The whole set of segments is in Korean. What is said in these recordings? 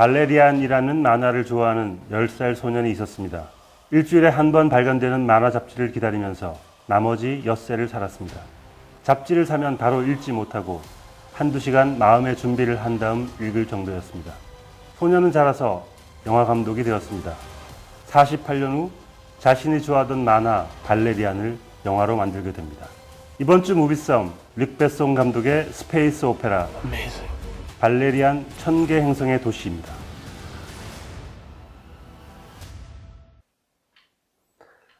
발레리안이라는 만화를 좋아하는 10살 소년이 있었습니다. 일주일에 한 번 발간되는 만화 잡지를 기다리면서 나머지 엿새를 살았습니다. 잡지를 사면 바로 읽지 못하고 한두 시간 마음의 준비를 한 다음 읽을 정도였습니다. 소년은 자라서 영화 감독이 되었습니다. 48년 후 자신이 좋아하던 만화 발레리안을 영화로 만들게 됩니다. 이번 주 무비썸, 릭 베송 감독의 스페이스 오페라 발레리안 천개 행성의 도시입니다.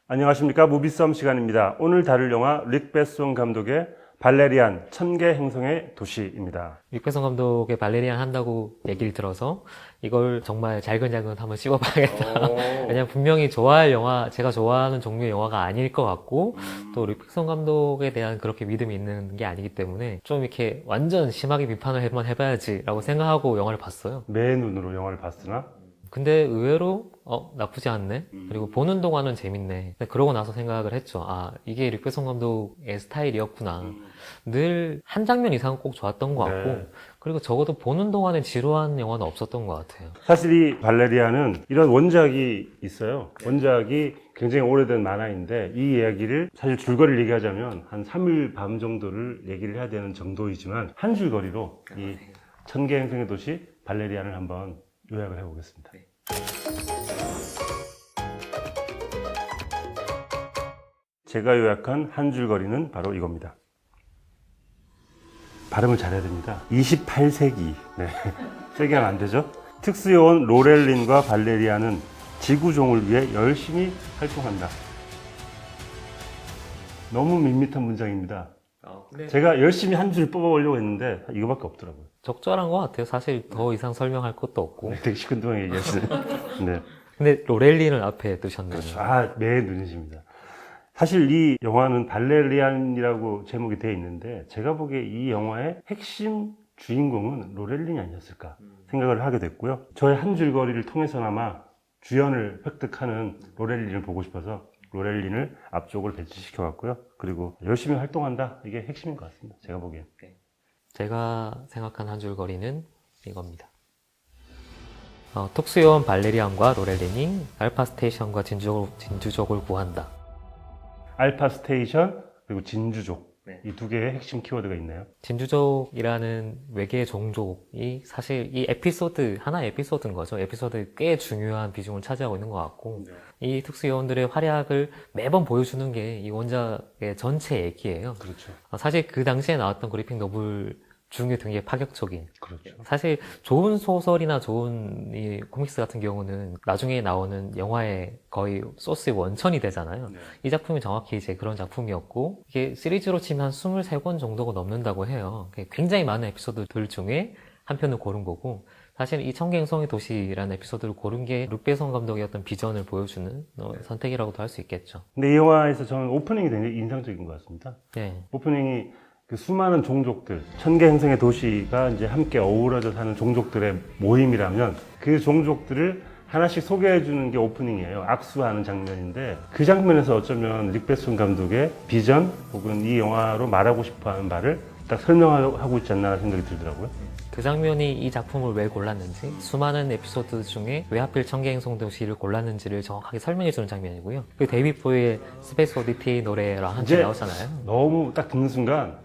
안녕하십니까. 무비썸 시간입니다. 오늘 다룰 영화 릭 베송 감독의 발레리안 천개 행성의 도시입니다. 릭 베송 감독의 발레리안 한다고 얘기를 들어서 이걸 정말 잘근잘근 한번 씹어봐야겠다. 왜냐면 분명히 좋아할 영화, 제가 좋아하는 종류의 영화가 아닐 것 같고 또 릭 베송 감독에 대한 그렇게 믿음이 있는 게 아니기 때문에 좀 이렇게 완전 심하게 비판을 한번 해봐야지 라고 생각하고 영화를 봤어요. 매 눈으로 영화를 봤으나 근데 의외로 나쁘지 않네. 그리고 보는 동안은 재밌네. 근데 그러고 나서 생각을 했죠. 아, 이게 릭 베송 감독의 스타일이었구나. 늘 한 장면 이상 꼭 좋았던 것 같고 네. 그리고 적어도 보는 동안에 지루한 영화는 없었던 것 같아요. 사실 이 발레리안은 이런 원작이 있어요. 원작이 굉장히 오래된 만화인데 이 이야기를 사실 줄거리를 얘기하자면 한 3일 밤 정도를 얘기를 해야 되는 정도이지만 한 줄거리로 이 천개 행성의 도시 발레리안을 한번 요약을 해보겠습니다. 제가 요약한 한 줄거리는 바로 이겁니다. 발음을 잘해야 됩니다. 28세기. 네. 세게 하면 안 되죠? 특수요원 로렐린과 발레리안은 지구종을 위해 열심히 활동한다. 너무 밋밋한 문장입니다. 제가 열심히 한 줄 뽑아보려고 했는데 이거밖에 없더라고요. 적절한 것 같아요. 사실 더 이상 설명할 것도 없고. 네, 되게 시큰둥하게 얘기하시네. 네. 근데 로렐린을 앞에 두셨네요. 그렇죠. 아, 매 눈이십니다. 사실 이 영화는 발레리안이라고 제목이 되어 있는데 제가 보기에 이 영화의 핵심 주인공은 로렐린이 아니었을까 생각을 하게 됐고요. 저의 한 줄거리를 통해서나마 주연을 획득하는 로렐린을 보고 싶어서 로렐린을 앞쪽을 배치시켜 왔고요. 그리고 열심히 활동한다. 이게 핵심인 것 같습니다. 제가 보기엔. 제가 생각한 한 줄거리는 이겁니다. 특수요원 발레리안과 로렐린이 알파 스테이션과 진주족을 구한다. 알파 스테이션 그리고 진주족 이 두 개의 핵심 키워드가 있나요? 진주족이라는 외계 종족이 사실 이 에피소드, 하나의 에피소드인 거죠. 에피소드에 꽤 중요한 비중을 차지하고 있는 것 같고 이 특수요원들의 활약을 매번 보여주는 게 이 원작의 전체 얘기예요. 그렇죠. 사실 그 당시에 나왔던 그래픽 노블 중에 되게 파격적인. 그렇죠. 사실 좋은 소설이나 좋은 이 코믹스 같은 경우는 나중에 나오는 영화의 거의 소스의 원천이 되잖아요. 이 작품이 정확히 이제 그런 작품이었고 이게 시리즈로 치면 한 23권 정도가 넘는다고 해요. 굉장히 많은 에피소드들 중에 한 편을 고른 거고 사실 이 천개행성의 도시라는 에피소드를 고른 게 룩 베송 감독의 어떤 비전을 보여주는 선택이라고도 할 수 있겠죠. 근데 이 영화에서 저는 오프닝이 굉장히 인상적인 것 같습니다. 네. 오프닝이 그 수많은 종족들, 천개 행성의 도시가 이제 함께 어우러져 사는 종족들의 모임이라면 그 종족들을 하나씩 소개해주는 게 오프닝이에요. 악수하는 장면인데 그 장면에서 어쩌면 릭 베송 감독의 비전 혹은 이 영화로 말하고 싶어하는 바를 딱 설명하고 있지 않나 생각이 들더라고요. 그 장면이 이 작품을 왜 골랐는지 수많은 에피소드 중에 왜 하필 천개행성 도시를 골랐는지를 정확하게 설명해주는 장면이고요. 그 데이비드 보이의 스페이스 오디티 노래랑 함께 이제 나오잖아요. 너무 딱 듣는 순간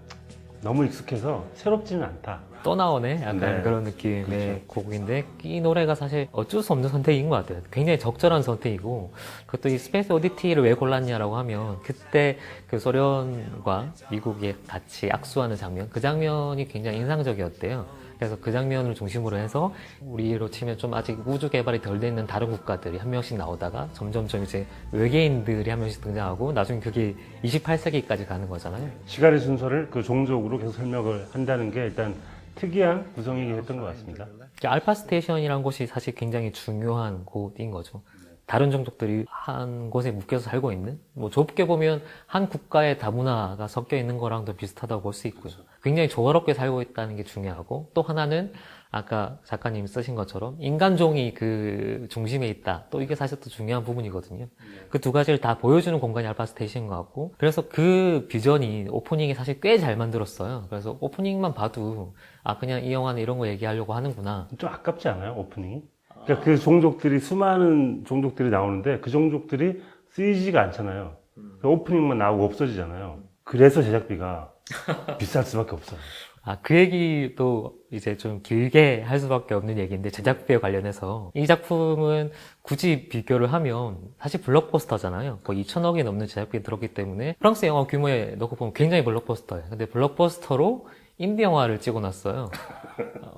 너무 익숙해서 새롭지는 않다. 또 나오네? 약간 네. 그런 느낌의 그렇죠. 곡인데 이 노래가 사실 어쩔 수 없는 선택인 것 같아요. 굉장히 적절한 선택이고 그것도 이 스페이스 오디티를 왜 골랐냐라고 하면 그때 그 소련과 미국이 같이 악수하는 장면 그 장면이 굉장히 인상적이었대요. 그래서 그 장면을 중심으로 해서 우리로 치면 좀 아직 우주 개발이 덜 돼 있는 다른 국가들이 한 명씩 나오다가 점점점 이제 외계인들이 한 명씩 등장하고 나중에 그게 28세기까지 가는 거잖아요. 시간의 순서를 그 종족으로 계속 설명을 한다는 게 일단 특이한 구성이긴 했던 것 같습니다. 알파 스테이션이라는 곳이 사실 굉장히 중요한 곳인 거죠. 다른 종족들이 한 곳에 묶여서 살고 있는, 뭐 좁게 보면 한 국가의 다문화가 섞여 있는 거랑도 비슷하다고 볼 수 있고요. 굉장히 조화롭게 살고 있다는 게 중요하고, 또 하나는 아까 작가님이 쓰신 것처럼 인간종이 그 중심에 있다. 또 이게 사실 또 중요한 부분이거든요. 그 두 가지를 다 보여주는 공간이 알파스테이션인 것 같고, 그래서 그 비전이 오프닝이 사실 꽤 잘 만들었어요. 그래서 오프닝만 봐도 아 그냥 이 영화는 이런 거 얘기하려고 하는구나. 좀 아깝지 않아요, 오프닝이? 그러니까 그 종족들이, 수많은 종족들이 나오는데 그 종족들이 쓰이지가 않잖아요. 그 오프닝만 나오고 없어지잖아요. 그래서 제작비가 비쌀 수밖에 없어요. 아, 그 얘기도 이제 좀 길게 할 수밖에 없는 얘기인데, 제작비에 관련해서. 이 작품은 굳이 비교를 하면 사실 블록버스터잖아요. 거의 2천억이 넘는 제작비 들었기 때문에 프랑스 영화 규모에 넣고 보면 굉장히 블록버스터예요. 근데 블록버스터로 인디 영화를 찍어놨어요.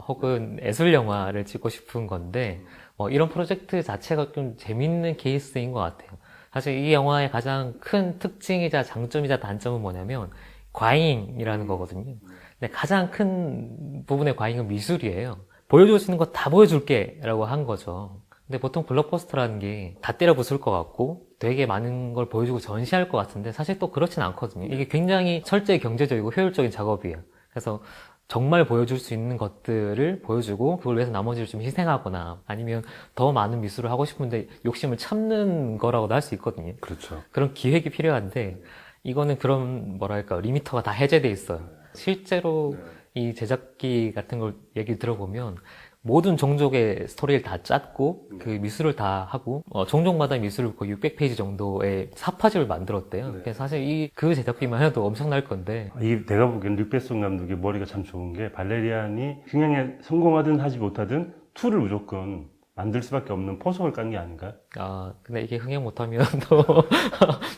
혹은 예술 영화를 찍고 싶은 건데, 이런 프로젝트 자체가 좀 재밌는 케이스인 것 같아요. 사실 이 영화의 가장 큰 특징이자 장점이자 단점은 뭐냐면 과잉이라는 거거든요. 근데 가장 큰 부분의 과잉은 미술이에요. 보여줄 수 있는 거 다 보여줄게 라고 한 거죠. 근데 보통 블록버스터라는 게 다 때려 부술 것 같고 되게 많은 걸 보여주고 전시할 것 같은데 사실 또 그렇진 않거든요. 이게 굉장히 철저히 경제적이고 효율적인 작업이에요. 그래서 정말 보여줄 수 있는 것들을 보여주고 그걸 위해서 나머지를 좀 희생하거나 아니면 더 많은 미술을 하고 싶은데 욕심을 참는 거라고도 할 수 있거든요. 그렇죠. 그런 기획이 필요한데 이거는 그런 뭐랄까 리미터가 다 해제돼 있어요. 실제로 이 제작기 같은 걸 얘기 들어보면 모든 종족의 스토리를 다 짰고 그 미술을 다 하고 종족마다 미술을 거의 600페이지 정도의 사파집을 만들었대요. 그래서 사실 그 제작비만 해도 엄청날 건데 내가 보기엔 류베송 감독의 머리가 참 좋은 게 발레리안이 흥행에 성공하든 하지 못하든 2를 무조건 만들 수밖에 없는 포석을 깐 게 아닌가? 근데 이게 흥행 못하면 또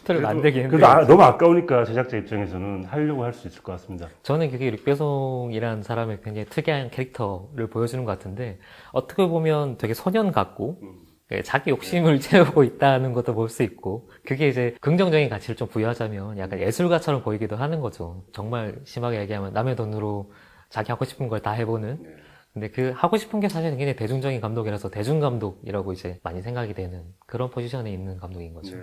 틀을 만들긴 그래도 했는데 너무 아까우니까 제작자 입장에서는 하려고 할 수 있을 것 같습니다. 저는 그게 류배송이라는 사람의 굉장히 특이한 캐릭터를 보여주는 것 같은데 어떻게 보면 되게 소년 같고 자기 욕심을 채우고 있다는 것도 볼 수 있고 그게 이제 긍정적인 가치를 좀 부여하자면 약간 예술가처럼 보이기도 하는 거죠. 정말 심하게 얘기하면 남의 돈으로 자기 하고 싶은 걸 다 해보는 근데 그 하고 싶은 게 사실 굉장히 대중적인 감독이라서 대중감독이라고 이제 많이 생각이 되는 그런 포지션에 있는 감독인 거죠.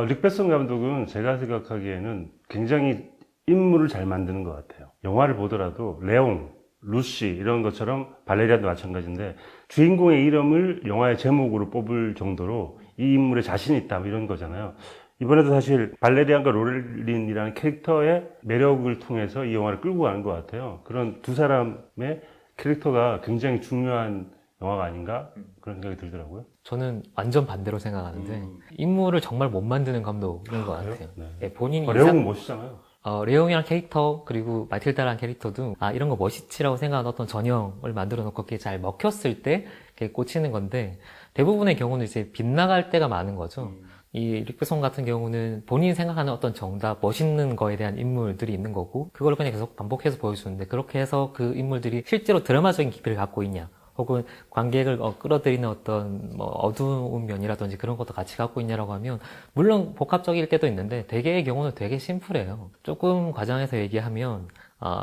릭베슨 감독은 제가 생각하기에는 굉장히 인물을 잘 만드는 것 같아요. 영화를 보더라도 레옹, 루시 이런 것처럼 발레리안도 마찬가지인데 주인공의 이름을 영화의 제목으로 뽑을 정도로 이 인물에 자신 있다 이런 거잖아요. 이번에도 사실 발레리안과 로렐린이라는 캐릭터의 매력을 통해서 이 영화를 끌고 가는 것 같아요. 그런 두 사람의 캐릭터가 굉장히 중요한 영화가 아닌가 그런 생각이 들더라고요. 저는 완전 반대로 생각하는데 인물을 정말 못 만드는 감독인 것 같아요. 네. 본인이 레옹은 멋있잖아요. 레옹이랑 캐릭터 그리고 마틸다라는 캐릭터도 이런 거 멋있지라고 생각하는 어떤 전형을 만들어 놓고 그게 잘 먹혔을 때 그게 꽂히는 건데 대부분의 경우는 이제 빗나갈 때가 많은 거죠. 이 릭베송 같은 경우는 본인이 생각하는 어떤 정답, 멋있는 거에 대한 인물들이 있는 거고 그걸 그냥 계속 반복해서 보여주는데 그렇게 해서 그 인물들이 실제로 드라마적인 깊이를 갖고 있냐 혹은 관객을 끌어들이는 어떤 어두운 면이라든지 그런 것도 같이 갖고 있냐라고 하면 물론 복합적일 때도 있는데 대개의 경우는 되게 심플해요. 조금 과장해서 얘기하면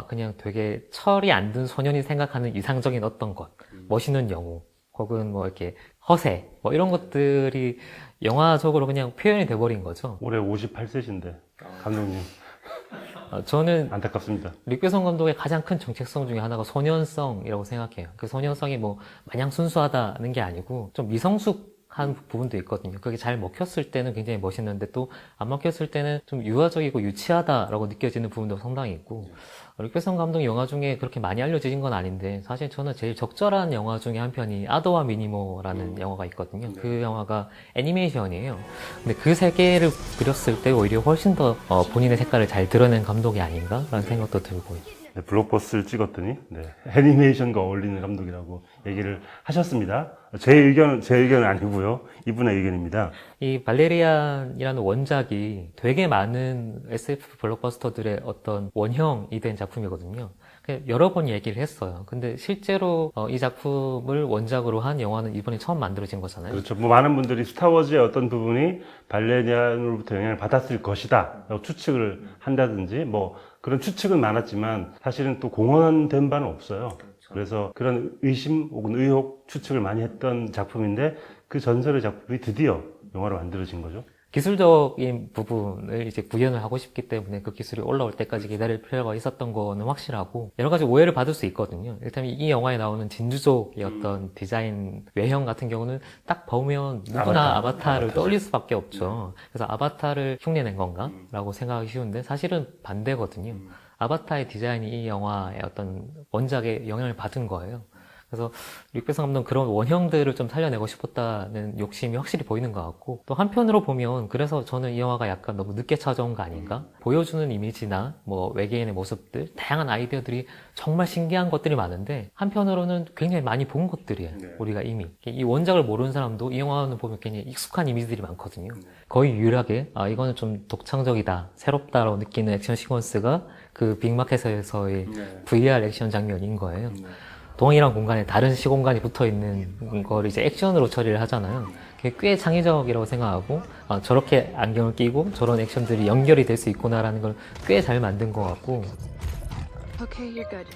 그냥 되게 철이 안 든 소년이 생각하는 이상적인 어떤 것, 멋있는 영웅 혹은 이렇게 허세 이런 것들이 영화적으로 그냥 표현이 돼버린 거죠. 올해 58세신데 감독님 저는 안타깝습니다. 릭베송 감독의 가장 큰 정체성 중에 하나가 소년성이라고 생각해요. 그 소년성이 마냥 순수하다는 게 아니고 좀 미성숙한 부분도 있거든요. 그게 잘 먹혔을 때는 굉장히 멋있는데 또 안 먹혔을 때는 좀 유아적이고 유치하다라고 느껴지는 부분도 상당히 있고 릭베송 감독 영화 중에 그렇게 많이 알려진 건 아닌데 사실 저는 제일 적절한 영화 중에 한 편이 아도와 미니모라는 영화가 있거든요. 그 영화가 애니메이션이에요. 근데 그 세계를 그렸을 때 오히려 훨씬 더 본인의 색깔을 잘 드러낸 감독이 아닌가라는 생각도 들고요. 네, 블록버스를 찍었더니 애니메이션과 어울리는 감독이라고 얘기를 하셨습니다. 제 의견은 아니고요. 이분의 의견입니다. 이 발레리안이라는 원작이 되게 많은 SF 블록버스터들의 어떤 원형이 된 작품이거든요. 여러 번 얘기를 했어요. 근데 실제로 이 작품을 원작으로 한 영화는 이번에 처음 만들어진 거잖아요. 그렇죠. 많은 분들이 스타워즈의 어떤 부분이 발레리안으로부터 영향을 받았을 것이다 라고 추측을 한다든지 그런 추측은 많았지만 사실은 또 공언된 바는 없어요. 그래서 그런 의심 혹은 의혹, 추측을 많이 했던 작품인데 그 전설의 작품이 드디어 영화로 만들어진 거죠. 기술적인 부분을 이제 구현을 하고 싶기 때문에 그 기술이 올라올 때까지 기다릴 필요가 있었던 거는 확실하고, 여러 가지 오해를 받을 수 있거든요. 일단 이 영화에 나오는 진주족의 어떤 디자인 외형 같은 경우는 딱 보면 누구나 아바타를 떠올릴 수밖에 없죠. 그래서 아바타를 흉내낸 건가? 라고 생각하기 쉬운데 사실은 반대거든요. 아바타의 디자인이 이 영화의 어떤 원작에 영향을 받은 거예요. 그래서 릭베성 감독은 그런 원형들을 좀 살려내고 싶었다는 욕심이 확실히 보이는 것 같고, 또 한편으로 보면 그래서 저는 이 영화가 약간 너무 늦게 찾아온 거 아닌가? 보여주는 이미지나 뭐 외계인의 모습들, 다양한 아이디어들이 정말 신기한 것들이 많은데 한편으로는 굉장히 많이 본 것들이에요. 우리가 이미 이 원작을 모르는 사람도 이 영화는 보면 굉장히 익숙한 이미지들이 많거든요. 거의 유일하게 이거는 좀 독창적이다, 새롭다라고 느끼는 액션 시퀀스가 그 빅마켓에서의 VR 액션 장면인 거예요. 동일한 공간에 다른 시공간이 붙어 있는 걸 이제 액션으로 처리를 하잖아요. 그게 꽤 창의적이라고 생각하고, 저렇게 안경을 끼고 저런 액션들이 연결이 될 수 있구나라는 걸 꽤 잘 만든 것 같고. Okay, you're good.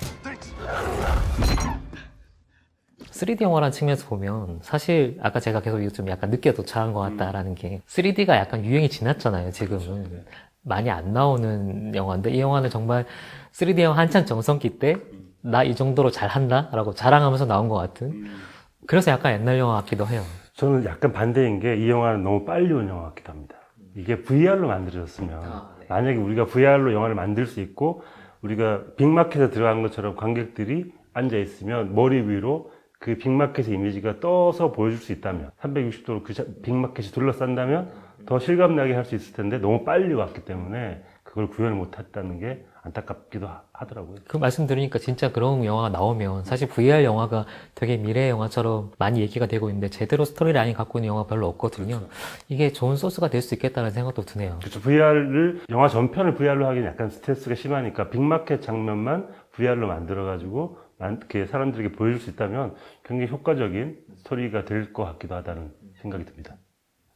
3D 영화라는 측면에서 보면 사실 아까 제가 계속 이거 좀 약간 늦게 도착한 것 같다라는 게, 3D가 약간 유행이 지났잖아요, 지금은. 많이 안 나오는 영화인데 이 영화는 정말 3D 영화 한창 정성기 때 나 이 정도로 잘한다? 라고 자랑하면서 나온 것 같은, 그래서 약간 옛날 영화 같기도 해요. 저는 약간 반대인 게 이 영화는 너무 빨리 온 영화 같기도 합니다. 이게 VR로 만들어졌으면 만약에 우리가 VR로 영화를 만들 수 있고 우리가 빅마켓에 들어간 것처럼 관객들이 앉아 있으면 머리 위로 그 빅마켓의 이미지가 떠서 보여줄 수 있다면, 360도로 그 빅마켓이 둘러싼다면 더 실감나게 할 수 있을 텐데 너무 빨리 왔기 때문에 그걸 구현을 못했다는 게 안타깝기도 하더라고요. 그 말씀 들으니까 진짜 그런 영화가 나오면 사실 VR 영화가 되게 미래 영화처럼 많이 얘기가 되고 있는데 제대로 스토리라인이 갖고 있는 영화가 별로 없거든요. 그렇죠. 이게 좋은 소스가 될 수 있겠다는 생각도 드네요. 그렇죠. 영화 전편을 VR로 하기는 약간 스트레스가 심하니까 빅마켓 장면만 VR로 만들어가지고 사람들에게 보여줄 수 있다면 굉장히 효과적인 스토리가 될 것 같기도 하다는 생각이 듭니다.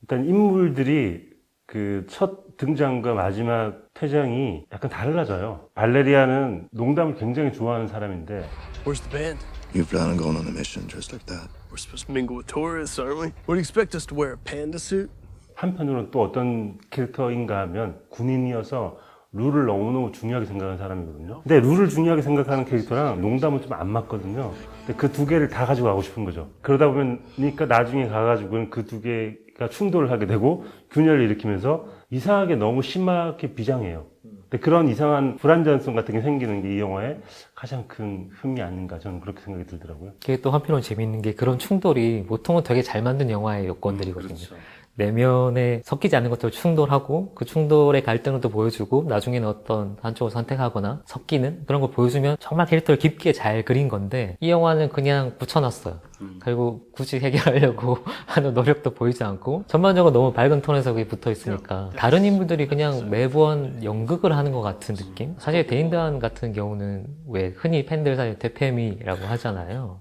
일단 인물들이 그 첫 등장과 마지막 퇴장이 약간 달라져요. 발레리아는 농담을 굉장히 좋아하는 사람인데, Where's the band? You plan on going on a mission dressed like that? We're supposed to mingle with tourists, aren't we? What do you expect us to wear, a panda suit? 한편으로는 또 어떤 캐릭터인가 하면 군인이어서 룰을 너무너무 중요하게 생각하는 사람이거든요. 근데 룰을 중요하게 생각하는 캐릭터랑 농담은 좀 안 맞거든요. 근데 그 두 개를 다 가지고 가고 싶은 거죠. 그러다 보니까 나중에 가가지고는 그 두 개가 충돌을 하게 되고 균열을 일으키면서 이상하게 너무 심하게 비장해요. 근데 그런 이상한 불안전성 같은 게 생기는 게 이 영화의 가장 큰 흠이 아닌가, 저는 그렇게 생각이 들더라고요. 그게 또 한편으로 재밌는 게 그런 충돌이 보통은 되게 잘 만든 영화의 요건들이거든요. 그렇죠. 내면에 섞이지 않는 것들을 충돌하고 그 충돌의 갈등을 또 보여주고 나중에는 어떤 한쪽을 선택하거나 섞이는 그런 걸 보여주면 정말 캐릭터를 깊게 잘 그린 건데, 이 영화는 그냥 붙여놨어요. 그리고 굳이 해결하려고 하는 노력도 보이지 않고 전반적으로 너무 밝은 톤에서 그게 붙어 있으니까 다른 인물들이 그냥 매번 연극을 하는 것 같은 느낌? 사실 데인드한 같은 경우는 왜 흔히 팬들 사이에 되페미라고 하잖아요.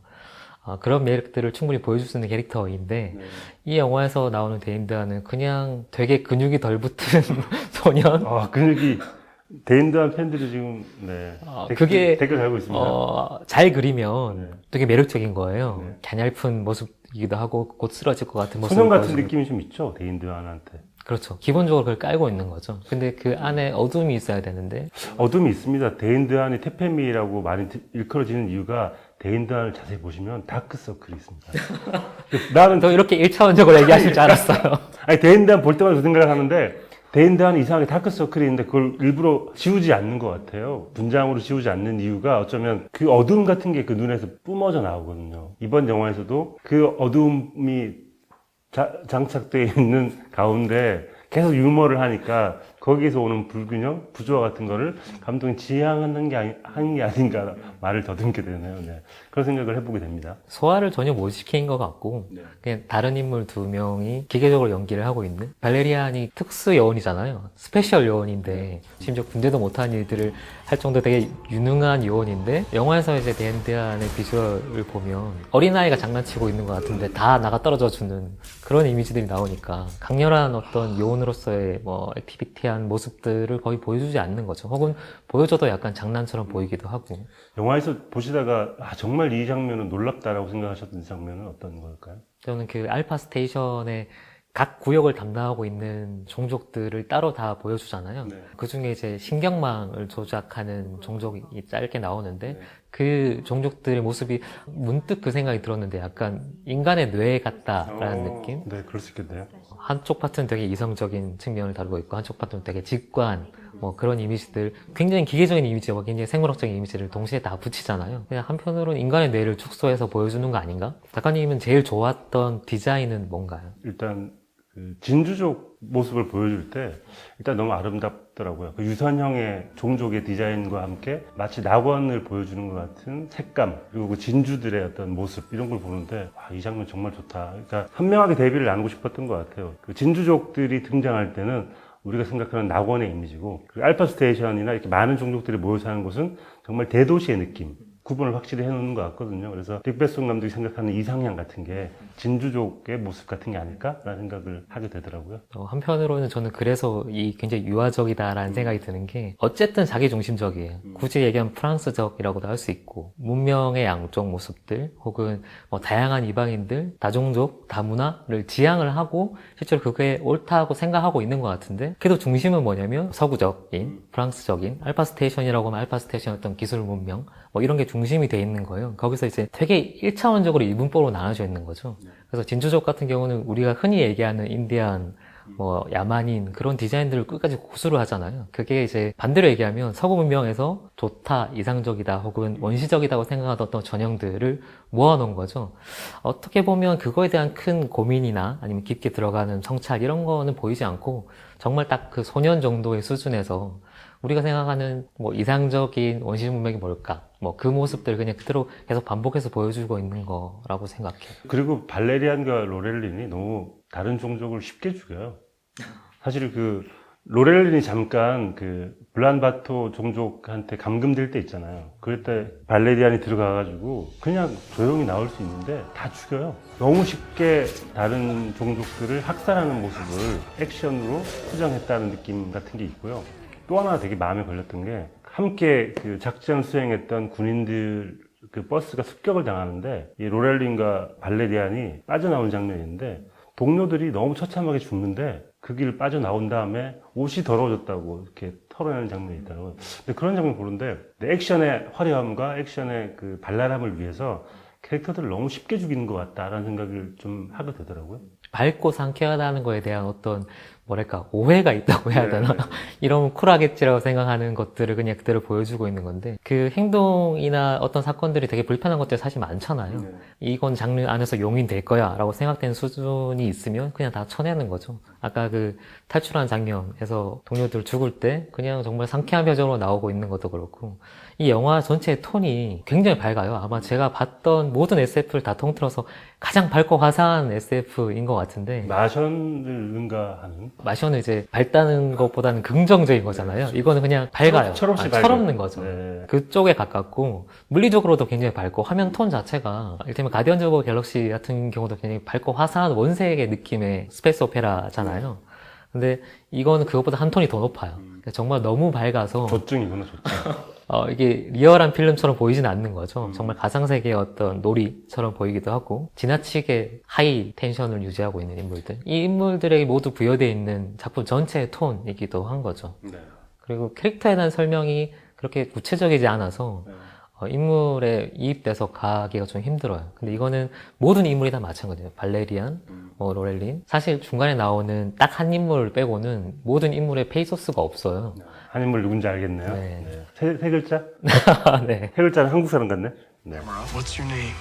그런 매력들을 충분히 보여줄 수 있는 캐릭터인데, 이 영화에서 나오는 데인드한은 그냥 되게 근육이 덜 붙은 소년? 근육이, 데인드한 팬들이 지금, 그게, 댓글 달고 있습니다. 잘 그리면 되게 매력적인 거예요. 갸냘픈 모습이기도 하고, 곧 쓰러질 것 같은 모습. 소년 같은 느낌이 좀 있죠, 데인드한한테. 그렇죠. 기본적으로 그걸 깔고 있는 거죠. 근데 그 안에 어둠이 있어야 되는데. 어둠이 있습니다. 데인드한이 테페미라고 많이 일컬어지는 이유가, 데인드한을 자세히 보시면 다크서클이 있습니다. 나는 또 이렇게 1차원적으로 얘기하실 줄 알았어요. 아니, 데인드한 볼 때마다 그 생각을 하는데, 데인드한은 이상하게 다크서클이 있는데 그걸 일부러 지우지 않는 것 같아요. 분장으로 지우지 않는 이유가 어쩌면 그 어둠 같은 게 그 눈에서 뿜어져 나오거든요. 이번 영화에서도 그 어둠이 장착되어 있는 가운데 계속 유머를 하니까 거기에서 오는 불균형, 부조화 같은 거를 감독이 지향하는 게 아닌가 말을 더듬게 되네요. 네. 그런 생각을 해보게 됩니다. 소화를 전혀 못 시킨 것 같고, 그냥 다른 인물 두 명이 기계적으로 연기를 하고 있는. 발레리안이 특수 요원이잖아요. 스페셜 요원인데, 심지어 군대도 못한 일들을 할 정도 되게 유능한 요원인데, 영화에서 이제 데인드한의 비주얼을 보면 어린아이가 장난치고 있는 것 같은데 다 나가 떨어져 주는 그런 이미지들이 나오니까, 강렬한 어떤 요원으로서의 액티비티한 대한 모습들을 거의 보여주지 않는 거죠. 혹은 보여줘도 약간 장난처럼 보이기도 하고. 영화에서 보시다가 정말 이 장면은 놀랍다라고 생각하셨던 장면은 어떤 걸까요? 저는 그 알파 스테이션에 각 구역을 담당하고 있는 종족들을 따로 다 보여주잖아요. 네. 그 중에 이제 신경망을 조작하는 종족이 짧게 나오는데 그 종족들의 모습이 문득 그 생각이 들었는데 약간 인간의 뇌 같다라는 느낌? 네, 그럴 수 있겠네요. 한쪽 파트는 되게 이성적인 측면을 다루고 있고 한쪽 파트는 되게 직관 뭐 그런 이미지들 굉장히 기계적인 이미지와 굉장히 생물학적인 이미지를 동시에 다 붙이잖아요. 그냥 한편으로는 인간의 뇌를 축소해서 보여주는 거 아닌가? 작가님은 제일 좋았던 디자인은 뭔가요? 일단 그 진주족 모습을 보여줄 때 일단 너무 아름답더라고요. 그 유선형의 종족의 디자인과 함께 마치 낙원을 보여주는 것 같은 색감 그리고 그 진주들의 어떤 모습 이런 걸 보는데 이 장면 정말 좋다. 그러니까 현명하게 대비를 나누고 싶었던 것 같아요. 그 진주족들이 등장할 때는 우리가 생각하는 낙원의 이미지고 그 알파 스테이션이나 이렇게 많은 종족들이 모여 사는 곳은 정말 대도시의 느낌. 구분을 확실히 해놓는 것 같거든요. 그래서 릭베송 감독이 생각하는 이상향 같은 게 진주족의 모습 같은 게 아닐까라는 생각을 하게 되더라고요. 한편으로는 저는 그래서 이 굉장히 유아적이다라는 생각이 드는 게 어쨌든 자기중심적이에요. 굳이 얘기하면 프랑스적이라고도 할 수 있고 문명의 양쪽 모습들 혹은 뭐 다양한 이방인들, 다종족, 다문화를 지향을 하고 실제로 그게 옳다고 생각하고 있는 것 같은데 그래도 중심은 뭐냐면 서구적인, 프랑스적인 알파 스테이션이라고 하면 알파 스테이션 어떤 기술 문명 뭐 이런 게 중심이 돼 있는 거예요. 거기서 이제 되게 1차원적으로 이분법으로 나눠져 있는 거죠. 그래서 진주족 같은 경우는 우리가 흔히 얘기하는 인디안, 뭐 야만인 그런 디자인들을 끝까지 고수를 하잖아요. 그게 이제 반대로 얘기하면 서구 문명에서 좋다, 이상적이다 혹은 원시적이다고 생각하던 어떤 전형들을 모아놓은 거죠. 어떻게 보면 그거에 대한 큰 고민이나 아니면 깊게 들어가는 성찰 이런 거는 보이지 않고 정말 딱 그 소년 정도의 수준에서 우리가 생각하는 뭐 이상적인 원시 문명이 뭘까? 뭐 그 모습들을 그냥 그대로 계속 반복해서 보여주고 있는 거라고 생각해요. 그리고 발레리안과 로렐린이 너무 다른 종족을 쉽게 죽여요. 사실 그 로렐린이 잠깐 그 블란바토 종족한테 감금될 때 있잖아요. 그럴 때 발레리안이 들어가가지고 그냥 조용히 나올 수 있는데 다 죽여요. 너무 쉽게 다른 종족들을 학살하는 모습을 액션으로 수정했다는 느낌 같은 게 있고요. 또 하나 되게 마음에 걸렸던 게 함께 그 작전을 수행했던 군인들 그 버스가 습격을 당하는데 이 로렐린과 발레리안이 빠져나온 장면인데 동료들이 너무 처참하게 죽는데 그 길을 빠져나온 다음에 옷이 더러워졌다고 이렇게 털어내는 장면이 있더라고요. 근데 그런 장면 보는데 액션의 화려함과 액션의 그 발랄함을 위해서 캐릭터들을 너무 쉽게 죽이는 것 같다라는 생각을 좀 하게 되더라고요. 밝고 상쾌하다는 거에 대한 어떤 뭐랄까 오해가 있다고 해야 되나? 네. 이러면 쿨하겠지라고 생각하는 것들을 그냥 그대로 보여주고 있는 건데 그 행동이나 어떤 사건들이 되게 불편한 것들이 사실 많잖아요. 네. 이건 장르 안에서 용인될 거야 라고 생각되는 수준이 있으면 그냥 다 쳐내는 거죠. 아까 그 탈출하는 장면에서 동료들 죽을 때 그냥 정말 상쾌한 표정으로 나오고 있는 것도 그렇고 이 영화 전체의 톤이 굉장히 밝아요. 아마 제가 봤던 모든 SF를 다 통틀어서 가장 밝고 화사한 SF인 것 같은데 마션을 능가하는 마션은 이제 밝다는 것보다는 긍정적인 거잖아요. 이거는 그냥 밝아요. 철없이 철없는 거죠. 네. 그쪽에 가깝고 물리적으로도 굉장히 밝고 화면 톤 자체가 이를테면 가디언즈 오브 갤럭시 같은 경우도 굉장히 밝고 화사한 원색의 느낌의 스페이스 오페라잖아요. 근데 이거는 그것보다 한 톤이 더 높아요. 그러니까 정말 너무 밝아서 조증이구나, 조증. 이게 리얼한 필름처럼 보이진 않는 거죠. 정말 가상세계의 어떤 놀이처럼 보이기도 하고 지나치게 하이 텐션을 유지하고 있는 인물들. 이 인물들에게 모두 부여되어 있는 작품 전체의 톤이기도 한 거죠. 네. 그리고 캐릭터에 대한 설명이 그렇게 구체적이지 않아서 인물에 이입돼서 가기가 좀 힘들어요. 근데 이거는 모든 인물이 다 마찬가지예요. 발레리안, 로렐린. 사실 중간에 나오는 딱 한 인물 빼고는 모든 인물의 페이소스가 없어요. 한 인물 누군지 알겠네요. 네. 네. 세 글자? 네. 세 글자는 한국 사람 같네? 네. What's your name?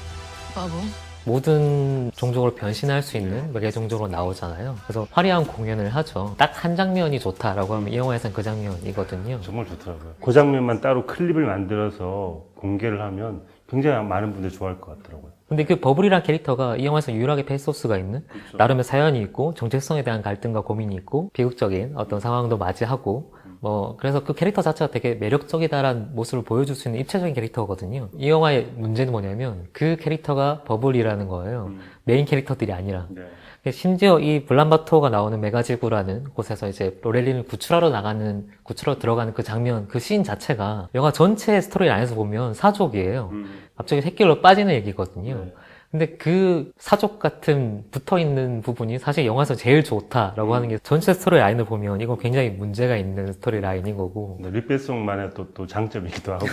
Bubble. 모든 종족으로 변신할 수 있는 매개 종족으로 나오잖아요. 그래서 화려한 공연을 하죠. 딱 한 장면이 좋다라고 하면 이 영화에서는 그 장면이거든요. 정말 좋더라고요. 그 장면만 따로 클립을 만들어서 공개를 하면 굉장히 많은 분들이 좋아할 것 같더라고요. 근데 그 버블이란 캐릭터가 이 영화에서 유일하게 페이소스가 있는 나름의 사연이 있고 정체성에 대한 갈등과 고민이 있고 비극적인 어떤 상황도 맞이하고 그래서 그 캐릭터 자체가 되게 매력적이다라는 모습을 보여줄 수 있는 입체적인 캐릭터거든요. 이 영화의 문제는 뭐냐면 그 캐릭터가 버블이라는 거예요. 메인 캐릭터들이 아니라. 심지어 이 블람바토가 나오는 메가지구라는 곳에서 이제 로렐린을 구출하러 들어가는 그 장면, 그 씬 자체가 영화 전체 스토리 안에서 보면 사족이에요. 갑자기 샛길로 빠지는 얘기거든요. 근데 그 사족 같은 붙어 있는 부분이 사실 영화에서 제일 좋다라고 하는 게 전체 스토리 라인을 보면 이건 굉장히 문제가 있는 스토리 라인인 거고. 리베송만의 또 장점이기도 하고.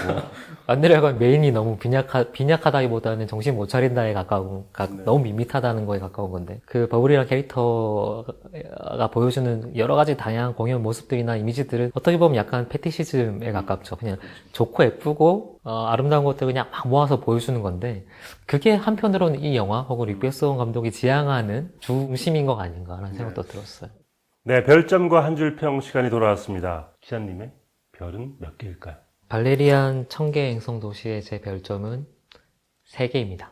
안드레아가 메인이 너무 빈약하다기보다는 정신 못 차린다에 가까운, 너무 밋밋하다는 거에 가까운 건데. 그 버블이라는 캐릭터가 보여주는 여러 가지 다양한 공연 모습들이나 이미지들은 어떻게 보면 약간 패티시즘에 가깝죠. 그냥 좋고 예쁘고, 아름다운 것들 그냥 막 모아서 보여주는 건데, 그게 한편으로는 이 영화 혹은 리베송 감독이 지향하는 중심인 것 아닌가라는 생각도 들었어요. 네, 별점과 한 줄 평 시간이 돌아왔습니다. 기자님의 별은 몇 개일까요? 발레리안 천개 행성 도시의 제 별점은 3개입니다.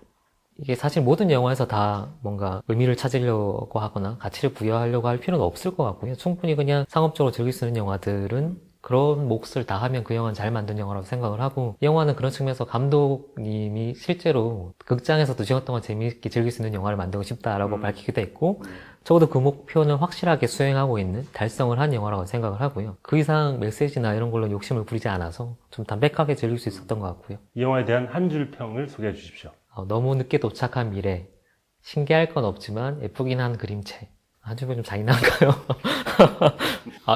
이게 사실 모든 영화에서 다 뭔가 의미를 찾으려고 하거나 가치를 부여하려고 할 필요는 없을 것 같고요. 충분히 그냥 상업적으로 즐길 수 있는 영화들은 그런 몫을 다 하면 그 영화는 잘 만든 영화라고 생각을 하고, 이 영화는 그런 측면에서 감독님이 실제로 극장에서 2시간 동안 재미있게 즐길 수 있는 영화를 만들고 싶다라고 밝히기도 했고, 적어도 그 목표는 확실하게 수행하고 있는, 달성을 한 영화라고 생각을 하고요. 그 이상 메시지나 이런 걸로 욕심을 부리지 않아서 좀 담백하게 즐길 수 있었던 것 같고요. 이 영화에 대한 한 줄 평을 소개해 주십시오. 너무 늦게 도착한 미래, 신기할 건 없지만 예쁘긴 한 그림체. 한 줄평 좀 잔인한가요?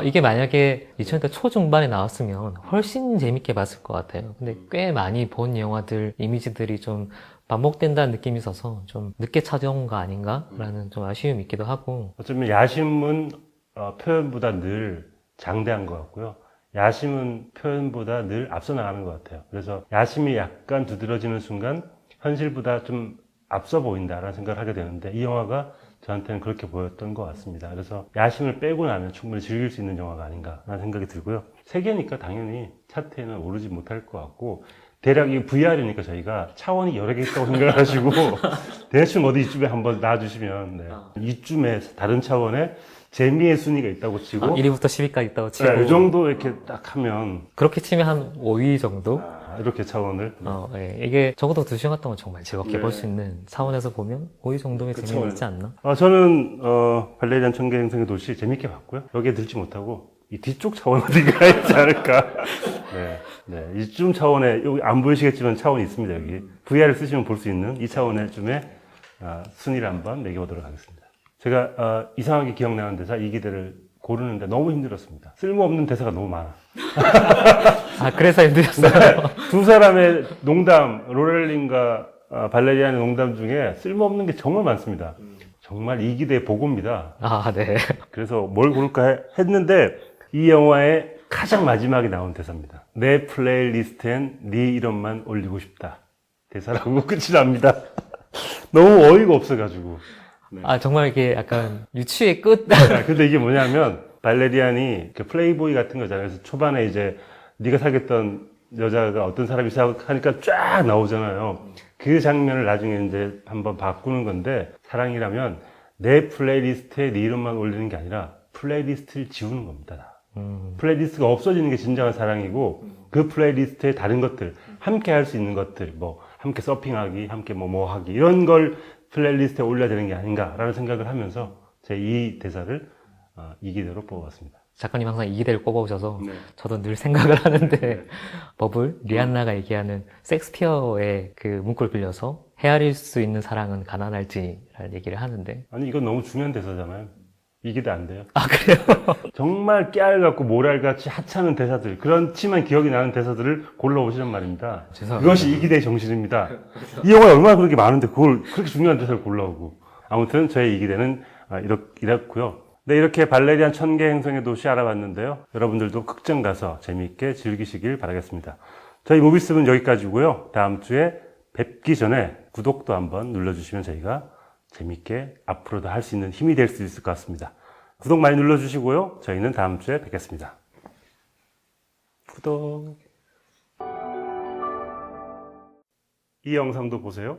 이게 만약에 2000년대 초중반에 나왔으면 훨씬 재밌게 봤을 것 같아요. 근데 꽤 많이 본 영화들, 이미지들이 좀 반복된다는 느낌이 있어서 좀 늦게 찾아온 거 아닌가라는 좀 아쉬움이 있기도 하고. 어쩌면 야심은 표현보다 늘 장대한 것 같고요. 야심은 표현보다 늘 앞서 나가는 것 같아요. 그래서 야심이 약간 두드러지는 순간 현실보다 좀 앞서 보인다라는 생각을 하게 되는데, 이 영화가 저한테는 그렇게 보였던 것 같습니다. 그래서 야심을 빼고 나면 충분히 즐길 수 있는 영화가 아닌가라는 생각이 들고요. 3개니까 당연히 차트에는 오르지 못할 것 같고, 대략 이 VR이니까 저희가 차원이 여러 개 있다고 생각을 하시고 대충 어디 이쯤에 한번 놔주시면, 이쯤에 다른 차원에 재미의 순위가 있다고 치고 1위부터 10위까지 있다고 치고. 이 정도 이렇게 딱 하면, 그렇게 치면 한 5위 정도? 이렇게 차원을. 이게 적어도 2시간 동안 정말 즐겁게 볼 수 있는 차원에서 보면 5위 정도의 재미가 있지 않나? 저는 발레리안 천개 행성의 도시 재밌게 봤고요. 여기에 들지 못하고 이 뒤쪽 차원 어디가 있지 않을까. 네, 이쯤 차원에, 여기 안 보이시겠지만 차원이 있습니다. 여기 VR을 쓰시면 볼 수 있는 이 차원의 쯤에 순위를 한번 매겨보도록 하겠습니다. 제가 이상하게 기억나는 대사, 이 기대를 고르는데 너무 힘들었습니다. 쓸모없는 대사가 너무 많아. 그래서 힘드셨어요? 두 사람의 농담, 로렐린과 발레리안의 농담 중에 쓸모없는 게 정말 많습니다. 정말 이 기대의 보고입니다. 네. 그래서 뭘 고를까 했는데, 이 영화의 가장 마지막에 나온 대사입니다. 내 플레이리스트엔 네 이름만 올리고 싶다. 대사라고 끝이 납니다. 너무 어이가 없어가지고. 정말 이게 약간 유치의 끝? 근데 이게 뭐냐면, 발레리안이 그 플레이보이 같은 거잖아요. 그래서 초반에 이제 네가 사귀었던 여자가 어떤 사람이 생각하니까 쫙 나오잖아요. 그 장면을 나중에 이제 한번 바꾸는 건데, 사랑이라면 내 플레이리스트에 네 이름만 올리는 게 아니라 플레이리스트를 지우는 겁니다. 플레이리스트가 없어지는 게 진정한 사랑이고, 그 플레이리스트에 다른 것들, 함께 할 수 있는 것들, 뭐 함께 서핑하기, 함께 뭐 하기, 이런 걸 플레이리스트에 올려야 되는 게 아닌가라는 생각을 하면서 제 이 대사를 이 기대로 뽑아봤습니다. 작가님 항상 이 기대를 꼽아오셔서 저도 늘 생각을 하는데, 버블, 리안나가 얘기하는 섹스피어의 그 문구를 빌려서 헤아릴 수 있는 사랑은 가난할지라는 얘기를 하는데, 아니, 이건 너무 중요한 대사잖아요. 이 기대 안 돼요. 그래요? 정말 깨알같고 모랄같이 하찮은 대사들, 그렇지만 기억이 나는 대사들을 골라오시란 말입니다. 죄송합니다. 그것이 이 기대의 정신입니다. 이 영화에 얼마나 그렇게 많은데 그걸 그렇게 중요한 대사를 골라오고. 아무튼 저의 이 기대는 이렇고요. 네, 이렇게 발레리안 천개 행성의 도시 알아봤는데요. 여러분들도 극장 가서 재미있게 즐기시길 바라겠습니다. 저희 무비스는 여기까지고요. 다음 주에 뵙기 전에 구독도 한번 눌러주시면 저희가 재미있게 앞으로도 할 수 있는 힘이 될 수 있을 것 같습니다. 구독 많이 눌러주시고요. 저희는 다음 주에 뵙겠습니다. 구독. 이 영상도 보세요.